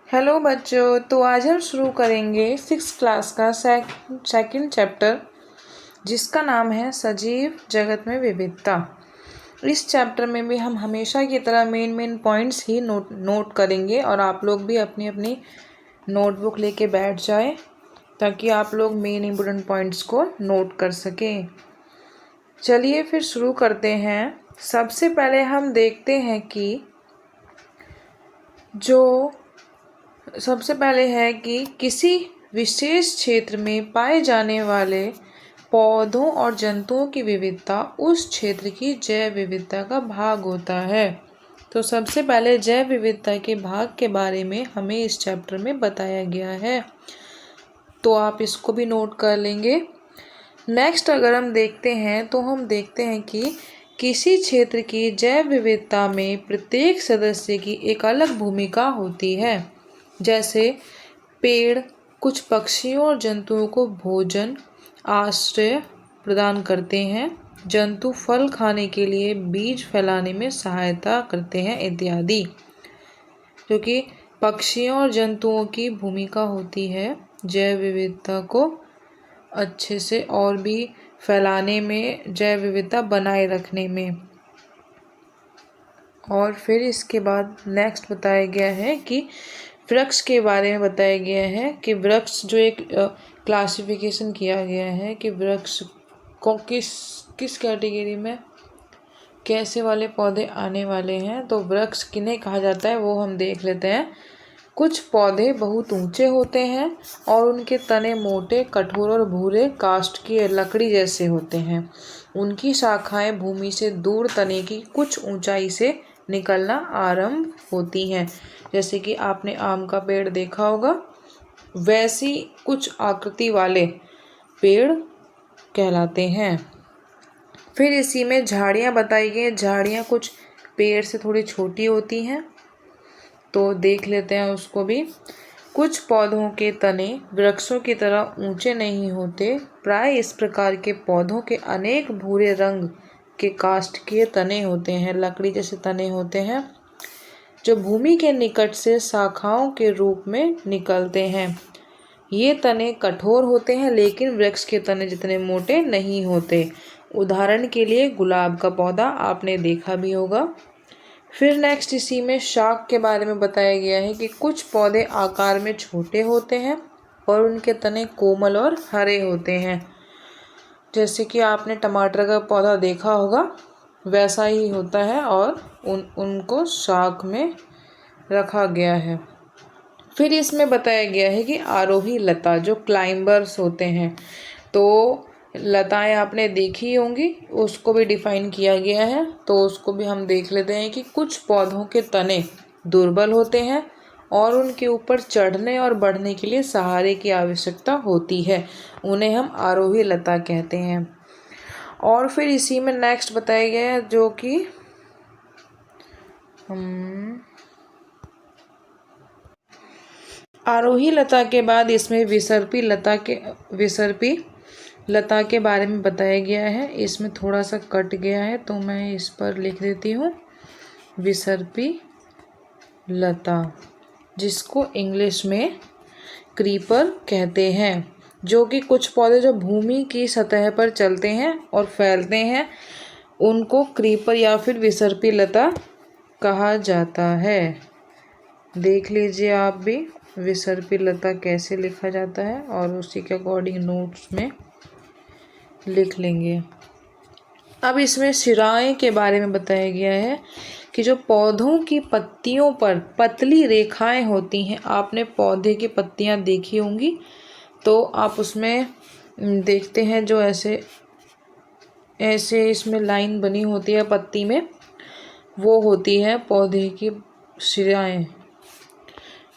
Hello बच्चों, तो आज हम शुरू करेंगे 6th क्लास का सेकंड चैप्टर, जिसका नाम है सजीव जगत में विविधता। इस चैप्टर में भी हम हमेशा की तरह मेन पॉइंट्स ही नोट करेंगे और आप लोग भी अपनी अपनी नोटबुक लेके बैठ जाए ताकि आप लोग मेन इम्पोर्टेंट पॉइंट्स को नोट कर सकें। चलिए फिर शुरू करते हैं। सबसे पहले हम देखते हैं कि सबसे पहले है कि किसी विशेष क्षेत्र में पाए जाने वाले पौधों और जंतुओं की विविधता उस क्षेत्र की जैव विविधता का भाग होता है। तो सबसे पहले जैव विविधता के भाग के बारे में हमें इस चैप्टर में बताया गया है, तो आप इसको भी नोट कर लेंगे। नेक्स्ट अगर हम देखते हैं तो हम देखते हैं कि किसी क्षेत्र की जैव विविधता में प्रत्येक सदस्य की एक अलग भूमिका होती है। जैसे पेड़ कुछ पक्षियों और जंतुओं को भोजन आश्रय प्रदान करते हैं, जंतु फल खाने के लिए बीज फैलाने में सहायता करते हैं इत्यादि। क्योंकि पक्षियों और जंतुओं की भूमिका होती है जैव विविधता को अच्छे से और भी फैलाने में, जैव विविधता बनाए रखने में। और फिर इसके बाद नेक्स्ट बताया गया है कि वृक्ष के बारे में बताया गया है कि वृक्ष जो एक क्लासिफिकेशन किया गया है कि वृक्ष को किस कैटेगरी में कैसे वाले पौधे आने वाले हैं। तो वृक्ष किन्हें कहा जाता है वो हम देख लेते हैं। कुछ पौधे बहुत ऊंचे होते हैं और उनके तने मोटे, कठोर और भूरे काष्ठ की लकड़ी जैसे होते हैं। उनकी शाखाएं भूमि से दूर तने की कुछ ऊंचाई से निकलना आरंभ होती हैं। जैसे कि आपने आम का पेड़ देखा होगा, वैसी कुछ आकृति वाले पेड़ कहलाते हैं। फिर इसी में झाड़ियाँ बताई गई। झाड़ियाँ कुछ पेड़ से थोड़ी छोटी होती हैं, तो देख लेते हैं उसको भी। कुछ पौधों के तने वृक्षों की तरह ऊंचे नहीं होते। प्राय इस प्रकार के पौधों के अनेक भूरे रंग के काष्ठीय तने होते हैं, लकड़ी जैसे तने होते हैं, जो भूमि के निकट से शाखाओं के रूप में निकलते हैं। ये तने कठोर होते हैं लेकिन वृक्ष के तने जितने मोटे नहीं होते। उदाहरण के लिए गुलाब का पौधा आपने देखा भी होगा। फिर नेक्स्ट इसी में शाख के बारे में बताया गया है कि कुछ पौधे आकार में छोटे होते हैं और उनके तने कोमल और हरे होते हैं। जैसे कि आपने टमाटर का पौधा देखा होगा, वैसा ही होता है और उनको शाख में रखा गया है। फिर इसमें बताया गया है कि आरोही लता जो क्लाइंबर्स होते हैं, तो लताएं आपने देखी होंगी, उसको भी डिफाइन किया गया है। तो उसको भी हम देख लेते हैं कि कुछ पौधों के तने दुर्बल होते हैं और उनके ऊपर चढ़ने और बढ़ने के लिए सहारे की आवश्यकता होती है। उन्हें हम आरोही लता कहते हैं। और फिर इसी में नेक्स्ट बताया गया है जो कि आरोही लता के बाद इसमें विसर्पी लता के बारे में बताया गया है। इसमें थोड़ा सा कट गया है तो मैं इस पर लिख देती हूँ विसर्पी लता, जिसको इंग्लिश में क्रीपर कहते हैं, जो कि कुछ पौधे जो भूमि की सतह पर चलते हैं और फैलते हैं, उनको क्रीपर या फिर विसर्पी लता कहा जाता है। देख लीजिए आप भी विसर्पी लता कैसे लिखा जाता है और उसी के अकॉर्डिंग नोट्स में लिख लेंगे। अब इसमें शिराएं के बारे में बताया गया है कि जो पौधों की पत्तियों पर पतली रेखाएं होती हैं, आपने पौधे की पत्तियां देखी होंगी, तो आप उसमें देखते हैं जो ऐसे ऐसे इसमें लाइन बनी होती है पत्ती में, वो होती है पौधे की शिराएं।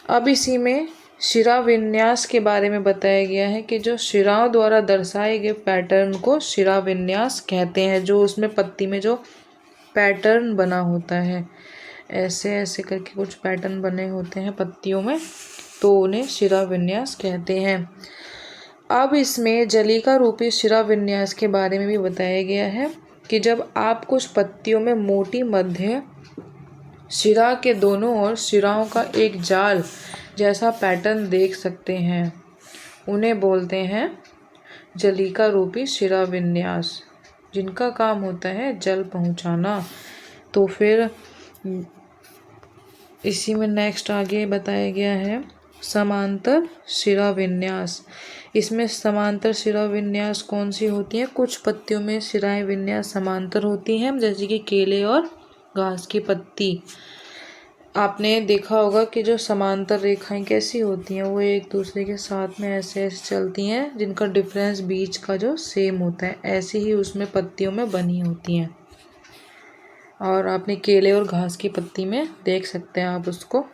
अब इसी में शिरा विन्यास के बारे में बताया गया है कि जो शिराओं द्वारा दर्शाए गए पैटर्न को शिरा विन्यास कहते हैं। जो उसमें पत्ती में जो पैटर्न बना होता है, ऐसे ऐसे करके कुछ पैटर्न बने होते हैं पत्तियों में, तो उन्हें शिरा विन्यास कहते हैं। अब इसमें जलिका रूपी शिरा विन्यास के बारे में भी बताया गया है कि जब आप कुछ पत्तियों में मोटी मध्य शिरा के दोनों ओर शिराओं का एक जाल जैसा पैटर्न देख सकते हैं। उन्हें बोलते हैं जलिका रूपी शिरा विन्यास, जिनका काम होता है जल पहुंचाना। तो फिर इसी में नेक्स्ट आगे बताया गया है समांतर शिरा विन्यास। इसमें समांतर शिरा विन्यास कौन सी होती है? कुछ पत्तियों में शिराएं विन्यास समांतर होती हैं, जैसे कि केले और घास की पत्ती। आपने देखा होगा कि जो समांतर रेखाएं कैसी होती हैं, वो एक दूसरे के साथ में ऐसे ऐसे चलती हैं, जिनका डिफरेंस बीच का जो सेम होता है, ऐसे ही उसमें पत्तियों में बनी होती हैं। और आपने केले और घास की पत्ती में देख सकते हैं आप उसको।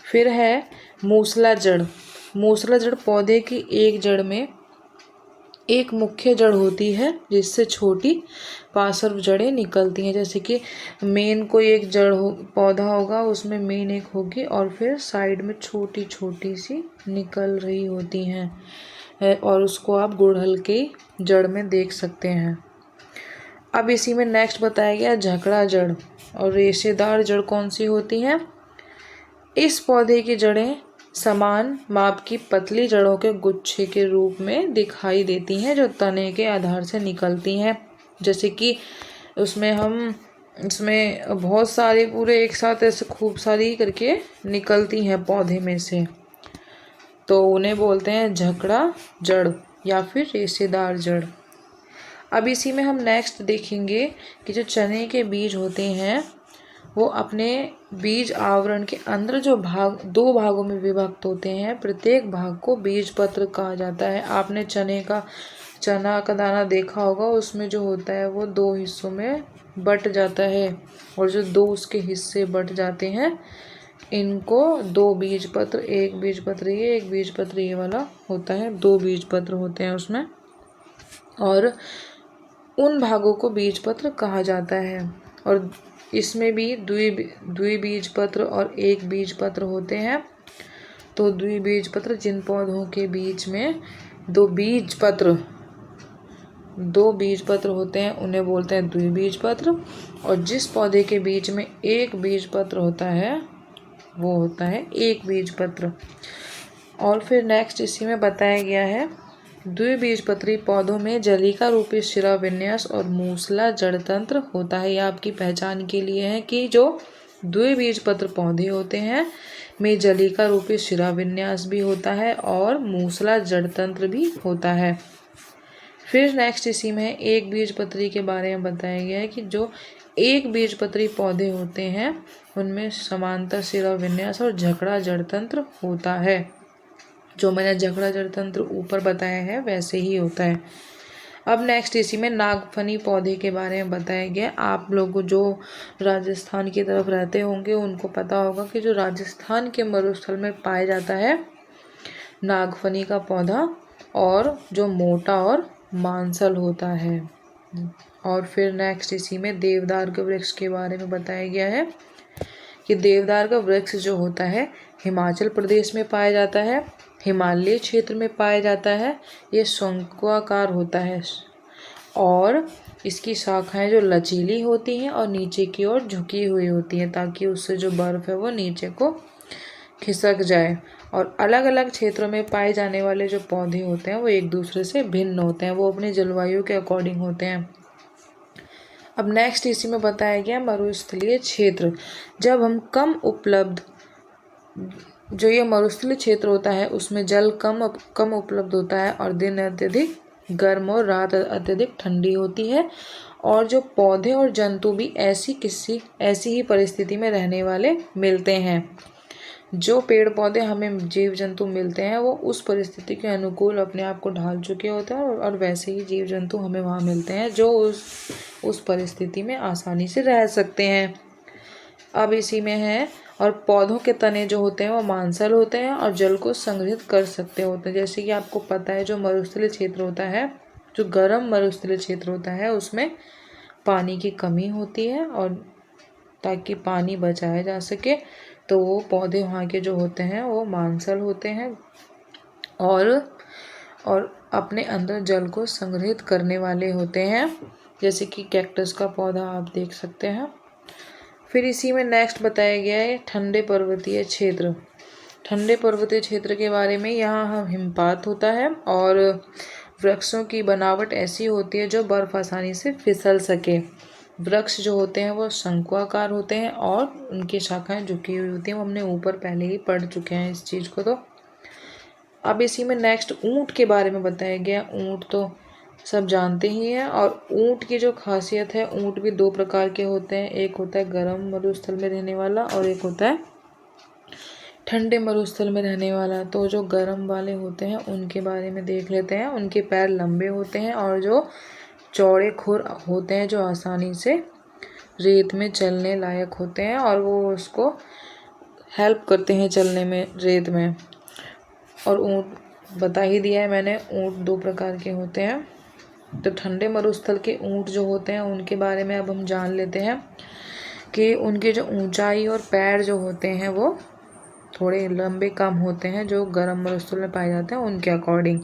फिर है मूसला जड़। मूसला जड़ पौधे की एक जड़ में एक मुख्य जड़ होती है, जिससे छोटी पार्श्व जड़ें निकलती हैं। जैसे कि मेन कोई एक जड़ पौधा होगा, उसमें मेन एक होगी और फिर साइड में छोटी छोटी सी निकल रही होती हैं, और उसको आप गुड़हल की जड़ में देख सकते हैं। अब इसी में नेक्स्ट बताया गया झकड़ा जड़ और रेशेदार जड़ कौन सी होती हैं? इस पौधे की जड़ें समान माप की पतली जड़ों के गुच्छे के रूप में दिखाई देती हैं, जो तने के आधार से निकलती हैं। जैसे कि इसमें बहुत सारे पूरे एक साथ ऐसे खूब सारी करके निकलती हैं पौधे में से, तो उन्हें बोलते हैं झकड़ा जड़ या फिर रेशेदार जड़। अब इसी में हम नेक्स्ट देखेंगे कि जो चने के बीज होते हैं, वो अपने बीज आवरण के अंदर जो भाग दो भागों में विभक्त होते हैं, प्रत्येक भाग को बीज पत्र कहा जाता है। आपने चना का दाना देखा होगा, उसमें जो होता है वो दो हिस्सों में बट जाता है, और जो दो उसके हिस्से बट जाते हैं, इनको दो बीज पत्र, एक बीज पत्र ये, एक बीज पत्र ये वाला होता है, दो बीज पत्र होते हैं उसमें, और उन भागों को बीज पत्र कहा जाता है। और इसमें भी द्विबीज पत्र और एक बीज पत्र होते हैं। तो द्विबीज पत्र जिन पौधों के बीच में दो बीज पत्र होते हैं, उन्हें बोलते हैं द्विबीज पत्र, और जिस पौधे के बीच में एक बीज पत्र होता है, वो होता है एक बीज पत्र। और फिर नेक्स्ट इसी में बताया गया है द्विबीजपत्री पौधों में जलिका रूपी शिरा विन्यास और मूसला जड़ तंत्र होता है। यह आपकी पहचान के लिए है कि जो द्विबीजपत्र पौधे होते हैं में जलिका रूपी शिरा विन्यास भी होता है और मूसला जड़ तंत्र भी होता है। फिर नेक्स्ट इसी में एक बीजपत्री के बारे में बताया गया है कि जो एक बीजपत्री पौधे होते हैं, उनमें समांतर शिरा विन्यास और झकड़ा जड़ तंत्र होता है। जो मैंने झकड़ा जड़ तंत्र ऊपर बताया है वैसे ही होता है। अब नेक्स्ट इसी में नागफनी पौधे के बारे में बताया गया। आप लोग जो राजस्थान की तरफ रहते होंगे उनको पता होगा कि जो राजस्थान के मरुस्थल में पाया जाता है नागफनी का पौधा, और जो मोटा और मांसल होता है। और फिर नेक्स्ट इसी में देवदार के वृक्ष के बारे में बताया गया है कि देवदार का वृक्ष जो होता है हिमाचल प्रदेश में पाया जाता है, हिमालय क्षेत्र में पाया जाता है। ये शंक्वाकार होता है और इसकी शाखाएं जो लचीली होती हैं और नीचे की ओर झुकी हुई होती हैं, ताकि उससे जो बर्फ है वो नीचे को खिसक जाए। और अलग अलग क्षेत्रों में पाए जाने वाले जो पौधे होते हैं वो एक दूसरे से भिन्न होते हैं, वो अपनी जलवायु के अकॉर्डिंग होते हैं। अब नेक्स्ट इसी में बताया गया मरुस्थलीय क्षेत्र। जब हम जो ये मरुस्थलीय क्षेत्र होता है उसमें जल कम उपलब्ध होता है और दिन अत्यधिक गर्म और रात अत्यधिक ठंडी होती है, और जो पौधे और जंतु भी ऐसी ही परिस्थिति में रहने वाले मिलते हैं। जो पेड़ पौधे हमें जीव जंतु मिलते हैं वो उस परिस्थिति के अनुकूल अपने आप को ढाल चुके होते हैं, और वैसे ही जीव जंतु हमें वहाँ मिलते हैं जो उस परिस्थिति में आसानी से रह सकते हैं। अब इसी में है, और पौधों के तने जो होते हैं वो मांसल होते हैं और जल को संग्रहित कर सकते होते हैं। जैसे कि आपको पता है जो मरुस्थलीय क्षेत्र होता है, जो गर्म मरुस्थलीय क्षेत्र होता है, उसमें पानी की कमी होती है, और ताकि पानी बचाया जा सके तो वो पौधे वहाँ के जो होते हैं वो मांसल होते हैं और अपने अंदर जल को संग्रहित करने वाले होते हैं। जैसे कि कैक्टस का पौधा आप देख सकते हैं। फिर इसी में नेक्स्ट बताया गया है ठंडे पर्वतीय क्षेत्र। ठंडे पर्वतीय क्षेत्र के बारे में, यहाँ हिमपात होता है और वृक्षों की बनावट ऐसी होती है जो बर्फ आसानी से फिसल सके। वृक्ष जो होते हैं वो शंकुआकार होते हैं और उनकी शाखाएं झुकी हुई होती हैं। वो हमने ऊपर पहले ही पढ़ चुके हैं इस चीज़ को। तो अब इसी में नेक्स्ट ऊंट के बारे में बताया गया। ऊंट तो सब जानते ही हैं, और ऊंट की जो खासियत है, ऊंट भी दो प्रकार के होते हैं। एक होता है गर्म मरुस्थल में रहने वाला और एक होता है ठंडे मरुस्थल में रहने वाला। तो जो गर्म वाले होते हैं उनके बारे में देख लेते हैं। उनके पैर लंबे होते हैं और जो चौड़े खुर होते हैं, जो आसानी से रेत में चलने लायक होते हैं और वो उसको हेल्प करते हैं चलने में रेत में। और ऊँट बता ही दिया है मैंने, ऊँट दो प्रकार के होते हैं। तो ठंडे मरुस्थल के ऊँट जो होते हैं उनके बारे में अब हम जान लेते हैं कि उनकी जो ऊंचाई और पैर जो होते हैं वो थोड़े लंबे कम होते हैं जो गर्म मरुस्थल में पाए जाते हैं उनके अकॉर्डिंग।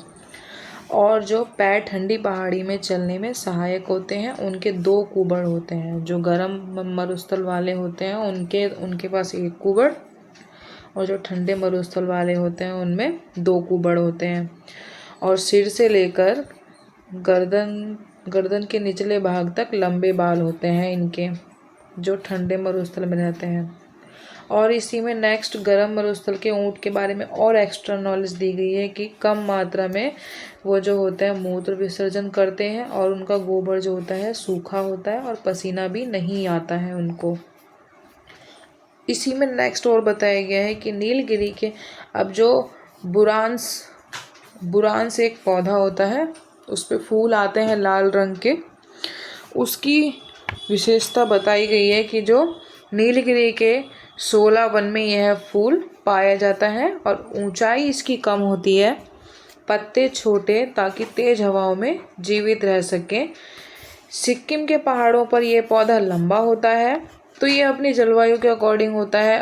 और जो पैर ठंडी पहाड़ी में चलने में सहायक होते हैं उनके दो कुबड़ होते हैं। जो गर्म मरुस्थल वाले होते हैं उनके पास एक कुबड़, और जो ठंडे मरुस्थल वाले होते हैं उनमें दो कुबड़ होते हैं। और सिर से लेकर गर्दन के निचले भाग तक लंबे बाल होते हैं इनके, जो ठंडे मरुस्थल में रहते हैं। और इसी में नेक्स्ट गर्म मरुस्थल के ऊँट के बारे में और एक्स्ट्रा नॉलेज दी गई है कि कम मात्रा में वो जो होते हैं मूत्र विसर्जन करते हैं और उनका गोबर जो होता है सूखा होता है और पसीना भी नहीं आता है उनको। इसी में नेक्स्ट और बताया गया है कि नीलगिरी के अब जो बुरांस एक पौधा होता है, उस पे फूल आते हैं लाल रंग के। उसकी विशेषता बताई गई है कि जो नीलगिरी के 16 वन में यह फूल पाया जाता है और ऊंचाई इसकी कम होती है। पत्ते छोटे ताकि तेज हवाओं में जीवित रह सकें। सिक्किम के पहाड़ों पर यह पौधा लंबा होता है। तो ये अपनी जलवायु के अकॉर्डिंग होता है।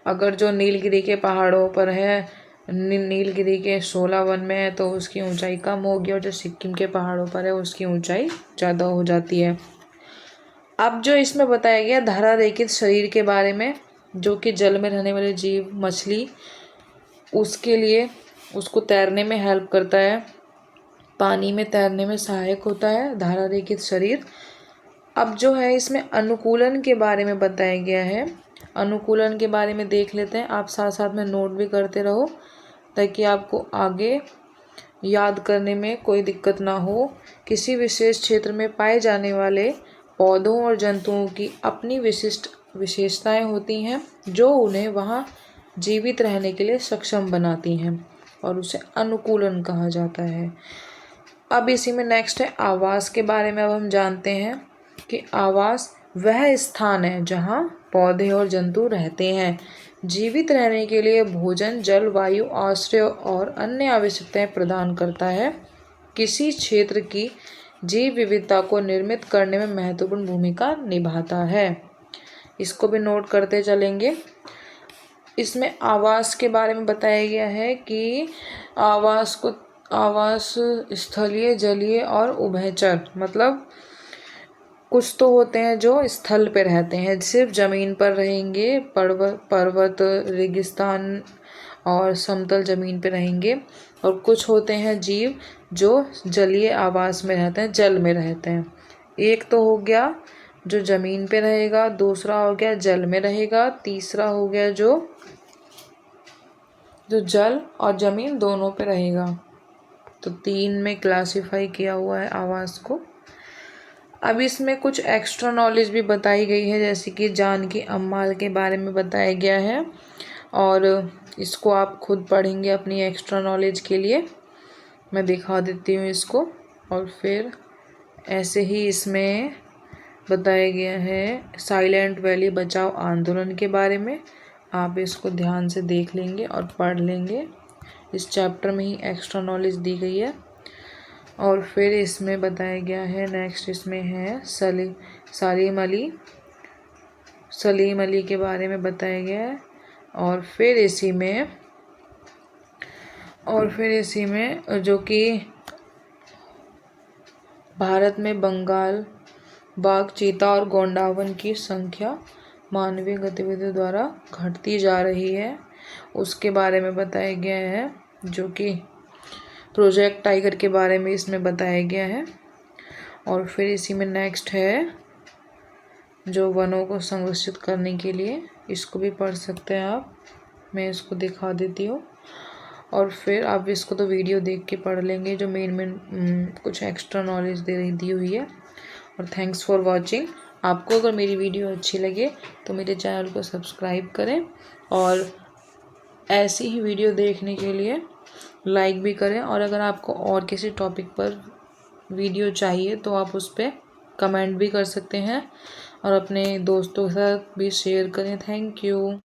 अगर जो नीलगिरी के पहाड़ों पर है, नीलगिरी के 16 वन में है, तो उसकी ऊंचाई कम होगी, और जो सिक्किम के पहाड़ों पर है उसकी ऊंचाई ज़्यादा हो जाती है। अब जो इसमें बताया गया धारा रेखित शरीर के बारे में, जो कि जल में रहने वाले जीव मछली, उसके लिए उसको तैरने में हेल्प करता है, पानी में तैरने में सहायक होता है धारा रेखित शरीर। अब जो है इसमें अनुकूलन के बारे में बताया गया है। अनुकूलन के बारे में देख लेते हैं। आप साथ साथ में नोट भी करते रहो ताकि आपको आगे याद करने में कोई दिक्कत ना हो। किसी विशेष क्षेत्र में पाए जाने वाले पौधों और जंतुओं की अपनी विशिष्ट विशेषताएं होती हैं जो उन्हें वहाँ जीवित रहने के लिए सक्षम बनाती हैं, और उसे अनुकूलन कहा जाता है। अब इसी में नेक्स्ट है आवास के बारे में। अब हम जानते हैं कि आवास वह स्थान है जहाँ पौधे और जंतु रहते हैं। जीवित रहने के लिए भोजन, जल, वायु, आश्रय और अन्य आवश्यकताएं प्रदान करता है। किसी क्षेत्र की जीव विविधता को निर्मित करने में महत्वपूर्ण भूमिका निभाता है। इसको भी नोट करते चलेंगे। इसमें आवास के बारे में बताया गया है कि आवास स्थलीय, जलीय और उभयचर, मतलब कुछ तो होते हैं जो स्थल पे रहते हैं, सिर्फ ज़मीन पर रहेंगे, पर्वत, रेगिस्तान और समतल ज़मीन पे रहेंगे। और कुछ होते हैं जीव जो जलीय आवास में रहते हैं, जल में रहते हैं। एक तो हो गया जो ज़मीन पे रहेगा, दूसरा हो गया जल में रहेगा, तीसरा हो गया जो जल और ज़मीन दोनों पे रहेगा। तो 3 में क्लासिफाई किया हुआ है आवास को। अब इसमें कुछ एक्स्ट्रा नॉलेज भी बताई गई है, जैसे कि जानकी अम्माल के बारे में बताया गया है, और इसको आप खुद पढ़ेंगे अपनी एक्स्ट्रा नॉलेज के लिए। मैं दिखा देती हूँ इसको। और फिर ऐसे ही इसमें बताया गया है साइलेंट वैली बचाओ आंदोलन के बारे में। आप इसको ध्यान से देख लेंगे और पढ़ लेंगे। इस चैप्टर में ही एक्स्ट्रा नॉलेज दी गई है। और फिर इसमें बताया गया है नेक्स्ट, इसमें है सलीम अली के बारे में बताया गया है। और फिर इसी में जो कि भारत में बंगाल बाघ, चीता और गोंडावन की संख्या मानवीय गतिविधियों द्वारा घटती जा रही है, उसके बारे में बताया गया है, जो कि प्रोजेक्ट टाइगर के बारे में इसमें बताया गया है। और फिर इसी में नेक्स्ट है जो वनों को संरक्षित करने के लिए, इसको भी पढ़ सकते हैं आप, मैं इसको दिखा देती हूँ। और फिर आप इसको तो वीडियो देख के पढ़ लेंगे, जो मेन कुछ एक्स्ट्रा नॉलेज दी हुई है। और थैंक्स फॉर वॉचिंग। आपको अगर मेरी वीडियो अच्छी लगे तो मेरे चैनल को सब्सक्राइब करें, और ऐसी ही वीडियो देखने के लिए लाइक भी करें। और अगर आपको और किसी टॉपिक पर वीडियो चाहिए तो आप उस पर कमेंट भी कर सकते हैं, और अपने दोस्तों के साथ भी शेयर करें। Thank you.